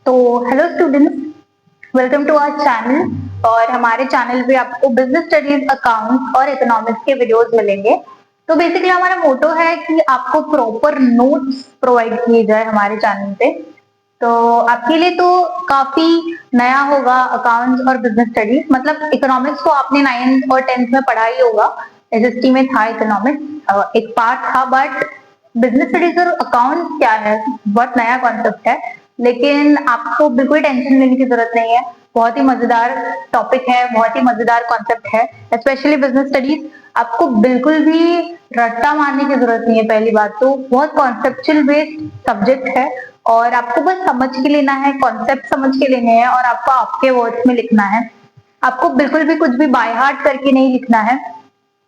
तो hello students, welcome to our channel. और हमारे चैनल पे आपको बिजनेस स्टडीज, अकाउंट्स और इकोनॉमिक्स के वीडियोस मिलेंगे। तो बेसिकली हमारा मोटो है कि आपको प्रॉपर नोट्स प्रोवाइड किए जाए हमारे चैनल पे। तो आपके लिए तो काफी नया होगा अकाउंट्स और बिजनेस स्टडीज। मतलब इकोनॉमिक्स तो आपने 9th और 10th में पढ़ा ही होगा, एसएसटी में था इकोनॉमिक्स, एक पार्ट था। बट बिजनेस स्टडीज और अकाउंट क्या है, बहुत नया कॉन्सेप्ट है। लेकिन आपको बिल्कुल टेंशन लेने की जरूरत नहीं है, बहुत ही मजेदार टॉपिक है, बहुत ही मजेदार कॉन्सेप्ट है। स्पेशली बिजनेस स्टडीज आपको बिल्कुल भी रट्टा मारने की जरूरत नहीं है। पहली बात तो बहुत कॉन्सेप्चुअल बेस्ड सब्जेक्ट है और आपको बस समझ के लेना है, कॉन्सेप्ट समझ के लेने हैं और आपको आपके वर्ड्स में लिखना है। आपको बिल्कुल भी कुछ भी बाय हार्ट करके नहीं लिखना है।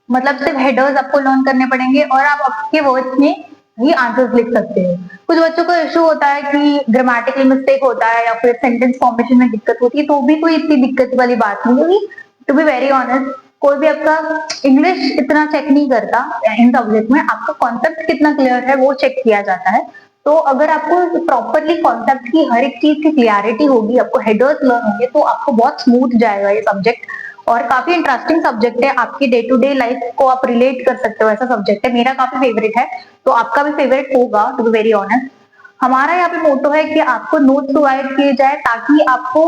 मतलब सिर्फ हेडर्स आपको लर्न करने पड़ेंगे और आप आपके वर्ड्स में ही आंसर्स लिख सकते हैं। कुछ बच्चों को इशू होता है कि ग्रामेटिकल मिस्टेक होता है या फिर सेंटेंस फॉर्मेशन में दिक्कत होती है, तो भी कोई इतनी दिक्कत वाली बात नहीं होगी। टू बी वेरी ऑनेस्ट, कोई भी आपका इंग्लिश इतना चेक नहीं करता इन सब्जेक्ट में, आपका कॉन्सेप्ट कितना क्लियर है वो चेक किया जाता है। तो अगर आपको प्रॉपरली कॉन्सेप्ट की हर एक चीज की क्लियरिटी होगी, आपको हेडर्स लर्न होंगे, तो आपको बहुत स्मूथ जाएगा ये सब्जेक्ट। और काफी इंटरेस्टिंग सब्जेक्ट है, आपकी डे टू डे लाइफ को आप रिलेट कर सकते हो, ऐसा सब्जेक्ट है। मेरा काफी फेवरेट है, तो आपका भी फेवरेट होगा, टू बी वेरी ऑनेस्ट। हमारा यहाँ पे मोटो है कि आपको नोट्स प्रोवाइड किए जाए ताकि आपको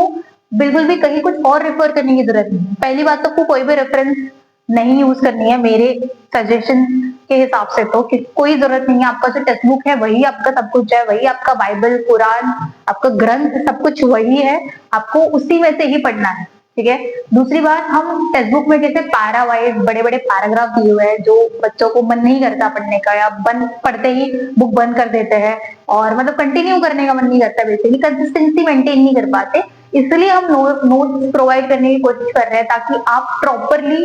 बिल्कुल भी कहीं कुछ और रेफर करने की जरूरत नहीं। पहली बात तो आपको कोई भी रेफरेंस नहीं यूज करनी है मेरे सजेशन के हिसाब से, तो कोई जरूरत नहीं है। आपका जो टेक्स्ट बुक है वही आपका सब कुछ है, वही आपका बाइबल, कुरान, आपका ग्रंथ, सब कुछ वही है। आपको उसी में से ही पढ़ना है, ठीक है। दूसरी बात, हम टेक्स्ट बुक में जैसे पैरा वाइज बड़े बड़े पैराग्राफ दिए हुए हैं, जो बच्चों को मन नहीं करता पढ़ने का या बंद पढ़ते ही बुक बंद कर देते हैं और मतलब कंटिन्यू करने का मन नहीं करता, बेसिकली कंसिस्टेंसी मेंटेन नहीं कर पाते। इसलिए हम नोट्स प्रोवाइड करने की कोशिश कर रहे हैं ताकि आप प्रॉपरली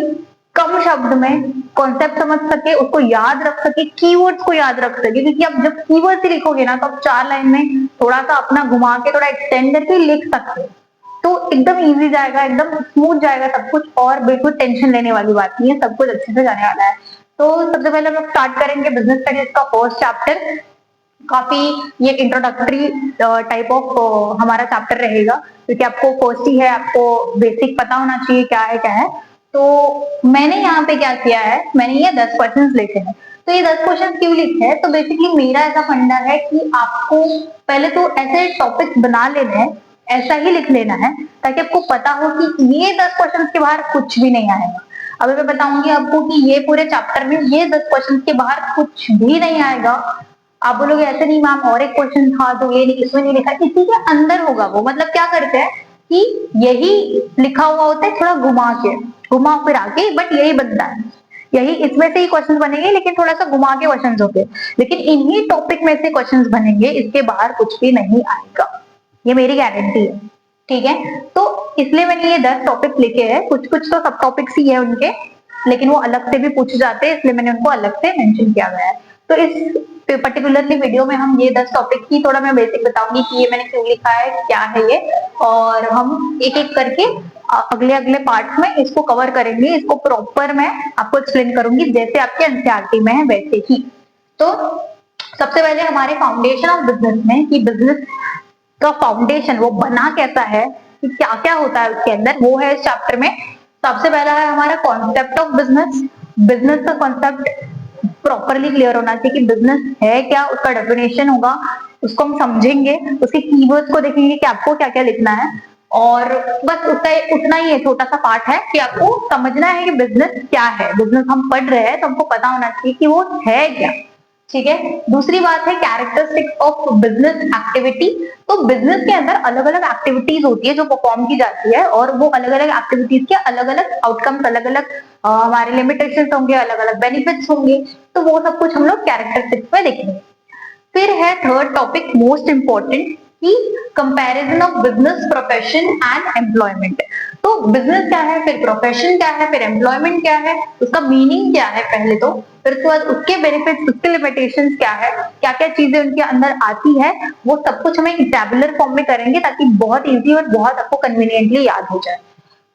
कम शब्द में कॉन्सेप्ट समझ सके, उसको याद रख सके, कीवर्ड्स को याद रख सके। क्योंकि आप जब कीवर्ड से लिखोगे ना, तो आप 4 लाइन में थोड़ा सा अपना घुमा के, थोड़ा एक्सटेंड करके लिख सकते हो, तो एकदम इजी जाएगा, एकदम स्मूथ जाएगा सब कुछ। और बिल्कुल टेंशन लेने वाली बात नहीं है, सब कुछ अच्छे से जाने वाला है। तो सबसे पहले हम लोग स्टार्ट करेंगे बिजनेस स्टडीज का फर्स्ट चैप्टर। काफी ये इंट्रोडक्टरी टाइप ऑफ हमारा चैप्टर रहेगा, क्योंकि आपको फर्स्ट ही है, आपको बेसिक पता होना चाहिए क्या है क्या है। तो मैंने यहाँ पे क्या किया है, मैंने ये 10 क्वेश्चंस लिखे हैं। तो ये 10 क्वेश्चन क्यों लिखे हैं, तो बेसिकली मेरा ऐसा फंडा है कि आपको पहले तो ऐसे टॉपिक्स बना लेने हैं, ऐसा ही लिख लेना है, ताकि आपको पता हो कि ये 10 क्वेश्चन के बाहर कुछ भी नहीं आएगा। अभी मैं बताऊंगी आपको कि ये पूरे चैप्टर में ये 10 क्वेश्चन के बाहर कुछ भी नहीं आएगा। आप बोलोगे ऐसे नहीं मैम, और एक क्वेश्चन था तो ये नहीं, इसमें नहीं लिखा, इसी के अंदर होगा वो। मतलब क्या करते हैं कि यही लिखा हुआ होता है, थोड़ा घुमा फिरा के, बट यही बनता है, यही इसमें से ही क्वेश्चन बनेंगे, लेकिन थोड़ा सा घुमा के क्वेश्चन होंगे। लेकिन इन्हीं टॉपिक में से क्वेश्चन बनेंगे, इसके बाहर कुछ भी नहीं आएगा, ये मेरी गारंटी है, ठीक है। तो इसलिए मैंने ये 10 टॉपिक लिखे हैं। कुछ कुछ तो सब टॉपिक्स ही है उनके, लेकिन वो अलग से भी पूछे जाते हैं, इसलिए मैंने उनको अलग से मेंशन किया गया है। तो इस पर्टिकुलरली वीडियो में हम ये 10 टॉपिक की थोड़ा मैं बेसिक बताऊंगी कि ये मैंने क्यों लिखा है, क्या है ये, और हम एक एक करके अगले अगले पार्ट में इसको कवर करेंगे। इसको प्रॉपर मैं आपको एक्सप्लेन करूंगी, जैसे आपके एनसीईआरटी में है वैसे ही। तो सबसे पहले हमारे फाउंडेशन ऑफ बिजनेस में, कि बिजनेस का फाउंडेशन वो बना कैसा है, कि क्या क्या होता है उसके अंदर, वो है इस चैप्टर में। सबसे पहला है हमारा कॉन्सेप्ट ऑफ बिजनेस। बिजनेस का कॉन्सेप्ट प्रॉपरली क्लियर होना चाहिए कि बिजनेस है क्या, उसका डेफिनेशन होगा, उसको हम समझेंगे, उसके कीवर्ड्स को देखेंगे कि आपको क्या क्या लिखना है। और बस उतना ही है, छोटा सा पार्ट है कि आपको समझना है कि बिजनेस क्या है। बिजनेस हम पढ़ रहे हैं तो हमको पता होना चाहिए कि वो है क्या, ठीक है। दूसरी बात है कैरेक्टरिस्टिक्स ऑफ बिजनेस एक्टिविटी। तो बिजनेस के अंदर अलग अलग एक्टिविटीज होती है जो परफॉर्म की जाती है, और वो अलग अलग एक्टिविटीज के अलग अलग आउटकम्स, अलग अलग हमारे लिमिटेशंस होंगे, अलग अलग बेनिफिट्स होंगे। तो वो सब कुछ हम लोग कैरेक्टरिस्टिक्स में देखेंगे। फिर है थर्ड टॉपिक मोस्ट इंपॉर्टेंट, कि comparison of business, profession and employment. तो बिजनेस क्या है, फिर प्रोफेशन क्या है, फिर एम्प्लॉयमेंट क्या है, उसका मीनिंग क्या है पहले तो, फिर उसके बाद उसके बेनिफिट्स, उसके लिमिटेशंस क्या है, क्या क्या चीजें उनके अंदर आती है, वो सब कुछ हम एक टैबुलर फॉर्म में करेंगे ताकि बहुत इजी और बहुत आपको कन्वीनियंटली याद हो जाए।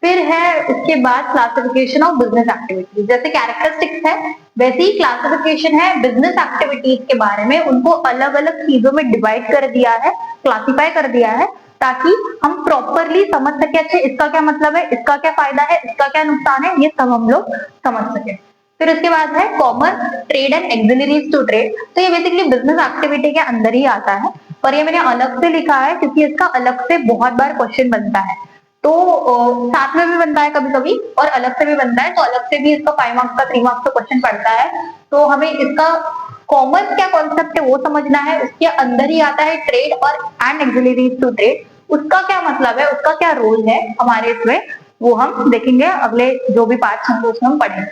फिर है उसके बाद क्लासिफिकेशन ऑफ बिजनेस एक्टिविटीज। जैसे कैरेक्टरिस्टिक्स है, वैसे ही क्लासिफिकेशन है बिजनेस एक्टिविटीज के बारे में। उनको अलग अलग चीजों में डिवाइड कर दिया है, क्लासिफाई कर दिया है, ताकि हम प्रॉपरली समझ सके, अच्छा इसका क्या मतलब है, इसका क्या फायदा है, इसका क्या नुकसान है, ये सब हम लोग समझ सके। फिर उसके बाद है common trade and auxiliaries to trade. तो ये बेसिकली बिजनेस एक्टिविटी के अंदर ही आता है, पर ये मैंने अलग से लिखा है क्योंकि इसका अलग से बहुत बार क्वेश्चन बनता है। तो साथ में भी बनता है कभी कभी और अलग से भी बनता है, तो अलग से भी इसका 5 मार्क्स का 3 मार्क्स का क्वेश्चन पड़ता है। तो हमें इसका कॉमर्स क्या कॉन्सेप्ट है वो समझना है, उसके अंदर ही आता है ट्रेड और एंड एक्सिलरीज टू ट्रेड। उसका क्या मतलब है, उसका क्या रोल है हमारे इसमें, वो हम देखेंगे अगले जो भी पार्ट होंगे उसमें हम पढ़ेंगे।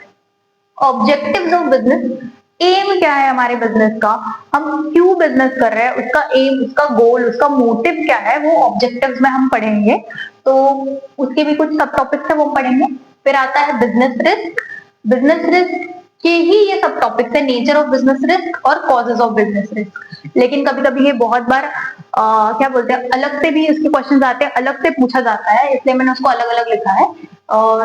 ऑब्जेक्टिव्स ऑफ बिजनेस, एम क्या है हमारे बिजनेस का, हम क्यों बिजनेस कर रहे हैं, उसका एम, उसका गोल, उसका मोटिव क्या है, वो ऑब्जेक्टिव्स में हम पढ़ेंगे। तो उसके भी कुछ सब टॉपिक्स है वो हम पढ़ेंगे। फिर आता है बिजनेस रिस्क। बिजनेस रिस्क के ही ये सब टॉपिक्स है, नेचर ऑफ बिजनेस रिस्क और कॉजेज ऑफ बिजनेस रिस्क। लेकिन कभी कभी ये बहुत बार क्या बोलते हैं, अलग से भी इसके क्वेश्चन आते हैं, अलग से पूछा जाता है, इसलिए मैंने उसको अलग अलग लिखा है।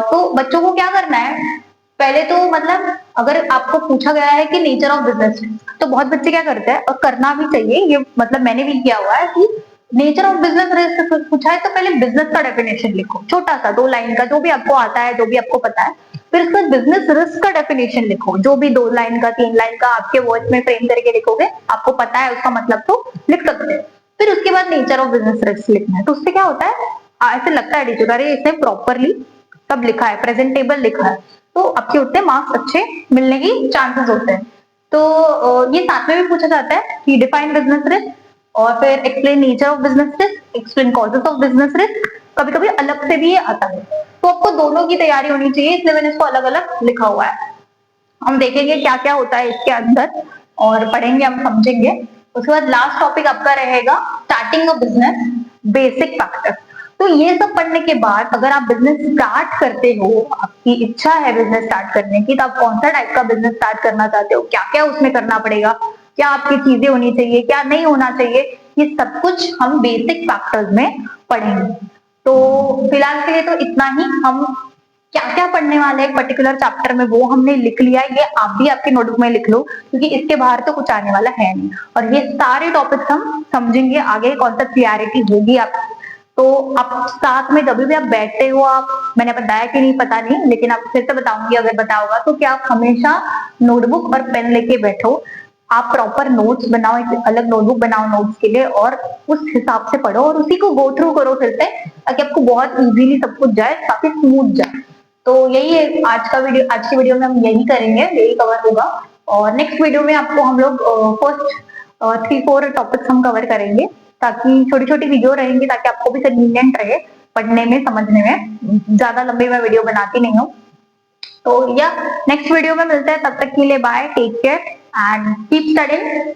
तो बच्चों को क्या करना है, पहले तो मतलब अगर आपको पूछा गया है कि नेचर ऑफ बिजनेस रिस्क, तो बहुत बच्चे क्या करते हैं, और करना भी चाहिए ये, मतलब मैंने भी किया हुआ है कि नेचर ऑफ बिजनेस रिस्क पूछा है तो पहले बिजनेस का डेफिनेशन लिखो, छोटा सा 2 लाइन का, जो भी आपको आता है, जो भी आपको पता है। फिर उसके बाद बिजनेस रिस्क का डेफिनेशन लिखो, जो भी 2 लाइन का 3 लाइन का आपके वर्ड्स में फ्रेम करके लिखोगे, आपको पता है उसका मतलब, तो लिख सकते हैं। फिर उसके बाद नेचर ऑफ बिजनेस रिस्क लिखना है। तो उससे क्या होता है, ऐसे लगता है टीचर अरे इसने प्रॉपरली सब लिखा है, प्रेजेंटेबल लिखा है, तो आपके उतने मार्क्स अच्छे मिलने की चांसेस होते हैं। तो ये साथ में भी पूछा जाता है कि डिफाइन बिजनेस रिस्क, और फिर explain nature of business risk, explain causes of business risk, कभी कभी अलग से भी ये आता है। तो आपको दोनों की तैयारी होनी चाहिए, इसलिए मैंने इसको अलग अलग लिखा हुआ है। हम देखेंगे क्या क्या होता है इसके अंदर और पढ़ेंगे, हम समझेंगे। उसके बाद लास्ट टॉपिक आपका रहेगा starting a business, basic factor. तो ये सब पढ़ने के बाद अगर आप बिजनेस स्टार्ट करते हो, आपकी इच्छा है बिजनेस स्टार्ट करने की, तो आप कौन सा टाइप का बिजनेस स्टार्ट करना चाहते हो, क्या क्या उसमें करना पड़ेगा, क्या आपकी चीजें होनी चाहिए, क्या नहीं होना चाहिए, ये सब कुछ हम बेसिक फैक्टर्स में पढ़ेंगे। तो फिलहाल के लिए तो इतना ही। हम क्या क्या पढ़ने वाले हैं एक पर्टिकुलर चैप्टर में वो हमने लिख लिया है, ये आप भी आपके नोटबुक में लिख लो, क्योंकि इसके बाहर तो कुछ आने वाला है नहीं, और ये सारे टॉपिक्स हम समझेंगे आगे, कॉन्सेप्ट क्लियरिटी होगी आप। तो आप साथ में जब भी आप बैठते हो, आप, मैंने बताया कि नहीं पता नहीं, लेकिन आप फिर से बताऊंगी अगर बता होगा तो, कि आप हमेशा नोटबुक और पेन लेके बैठो, आप प्रॉपर नोट्स बनाओ, एक अलग नोटबुक बनाओ नोट्स के लिए, और उस हिसाब से पढ़ो और उसी को गो थ्रू करो फिर से, ताकि आपको बहुत इजीली सब कुछ जाए, काफी स्मूथ जाए। तो यही है आज का वीडियो, आज की वीडियो में हम यही करेंगे, यही कवर होगा। और नेक्स्ट वीडियो में आपको हम लोग फर्स्ट 3-4 टॉपिक्स हम कवर करेंगे, ताकि छोटी छोटी वीडियो रहेंगी, ताकि आपको भी कन्वीनियंट रहे पढ़ने में, समझने में। ज्यादा लंबी मैं वीडियो बनाती नहीं हूँ। तो या नेक्स्ट वीडियो में मिलते हैं, तब तक के लिए bye, take care and keep studying.